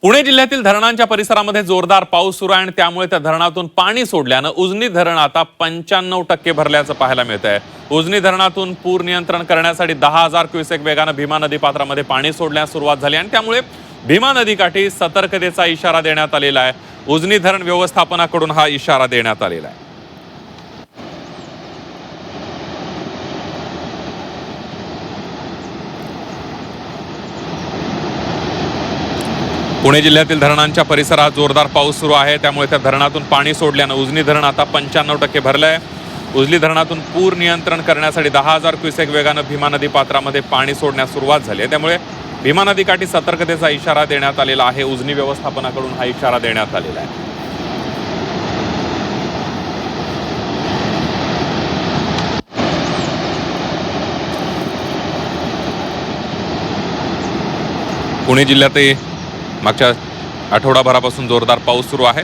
पुणे जिल्ह्यातील धरणांच्या परिसरामध्ये जोरदार पाऊस सुरू आहे आणि त्यामुळे त्या धरणातून पाणी सोडल्यानं उजनी धरण आता 95% भरल्याचं पाहायला मिळत आहे। उजनी धरणातून पूर नियंत्रण करण्यासाठी 10,000 क्युसेक वेगानं भीमा नदी पात्रामध्ये पाणी सोडण्यास सुरुवात झाली आणि त्यामुळे भीमा नदीकाठी सतर्कतेचा इशारा देण्यात आलेला आहे। उजनी धरण व्यवस्थापनाकडून हा इशारा देण्यात आलेला आहे। पुणे जिल्ह्यातील धरणांच्या परिसरात जोरदार पाऊस सुरू आहे, त्यामुळे त्या धरणातून पाणी सोडल्यानं उजनी धरण आता 95% भरलं आहे। उजनी धरणातून पूर नियंत्रण करण्यासाठी 10,000 क्युसेक वेगानं भीमा नदी पात्रामध्ये पाणी सोडण्यास सुरुवात झाली आहे, त्यामुळे भीमा नदीकाठी सतर्कतेचा इशारा देण्यात आलेला आहे। उजनी व्यवस्थापनाकडून हा इशारा देण्यात आलेला आहे। पुणे जिल्ह्यातही मागच्या आठवडाभरापासून जोरदार पाऊस सुरू आहे।